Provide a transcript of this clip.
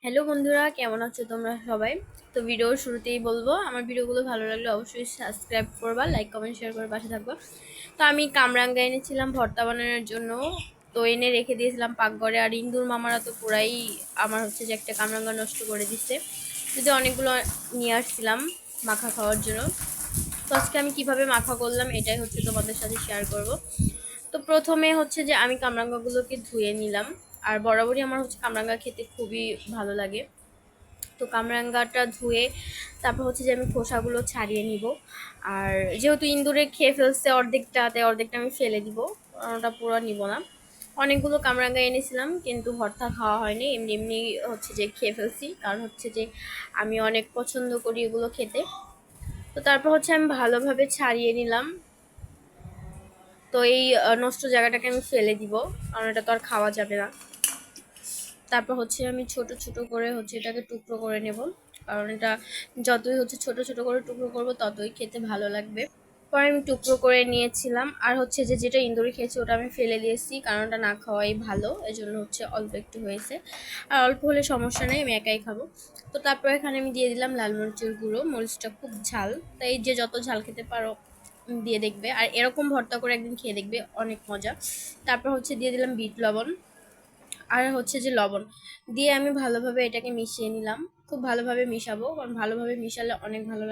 Hello বন্ধুরা, কেমন আছো তোমরা সবাই? তো ভিডিওর শুরুতেই বলবো, আমার ভিডিওগুলো ভালো লাগলে অবশ্যই সাবস্ক্রাইব করবা, লাইক কমেন্ট শেয়ার করে পাশে থাকবা। তো আমি কামরাঙ্গা এনেছিলাম ভর্তা বানানোর জন্য। তো এনে রেখে দিয়েছিলাম পাকঘরে। আর ইন্দুর মামারা তো পুরাই আমার হচ্ছে যে একটা কামরাঙ্গা নষ্ট করে দিচ্ছে, যদি অনেকগুলো নিয়ে আসছিলাম মাখা খাওয়ার জন্য। তো আজকে আমি কিভাবে মাখা করলাম এটাই হচ্ছে তোমাদের সাথে শেয়ার করব। তো প্রথমে হচ্ছে যে আমি কামরাঙ্গাগুলোকে ধুয়ে নিলাম। আর বরাবরই আমার হচ্ছে কামরাঙ্গা খেতে খুবই ভালো লাগে। তো কামরাঙ্গাটা ধুয়ে তারপর হচ্ছে যে আমি খোসাগুলো ছাড়িয়ে নিব। আর যেহেতু ইন্দুরে খেয়ে ফেলছে অর্ধেকটা, তাই অর্ধেকটা আমি ফেলে দিব, ওটা পুরো নিব না। অনেকগুলো কামরাঙ্গা এনেছিলাম কিন্তু ভর্তা খাওয়া হয়নি, এমনি এমনি হচ্ছে যে খেয়ে ফেলছি, কারণ হচ্ছে যে আমি অনেক পছন্দ করি এগুলো খেতে। তো তারপর হচ্ছে আমি ভালোভাবে ছাড়িয়ে নিলাম। তো এই নষ্ট জায়গাটাকে আমি ফেলে দিব, কারণ এটা তো আর খাওয়া যাবে না। তারপর হচ্ছে আমি ছোট ছোট করে হচ্ছে এটাকে টুকরো করে নেব, কারণ এটা যতই হচ্ছে ছোট ছোট করে টুকরো করব ততই খেতে ভালো লাগবে। পরে আমি টুকরো করে নিয়েছিলাম। আর হচ্ছে যে যেটা ইন্দুরে খেয়েছি ওটা আমি ফেলে দিয়েছি, কারণ ওটা না খাওয়াই ভালো, এজন্য হচ্ছে অল্প একটু হয়েছে। আর অল্প হলে সমস্যা নেই, আমি একাই খাবো। তো তারপর এখানে আমি দিয়ে দিলাম লাল মরিচের গুঁড়ো। মরিচটা খুব ঝাল, তাই যে যত ঝাল খেতে পারো দিয়ে দেখবে, আর এরকম ভর্তা করে একদিন খেয়ে দেখবে, অনেক মজা। তারপর হচ্ছে দিয়ে দিলাম বিট লবণ আর হচ্ছে যে লবণ দিয়ে আমি ভালোভাবে এটাকে মিশিয়ে নিলাম। খুব ভালোভাবে মিশাবো, কারণ ভালোভাবে মিশালে অনেক ভালো লাগে।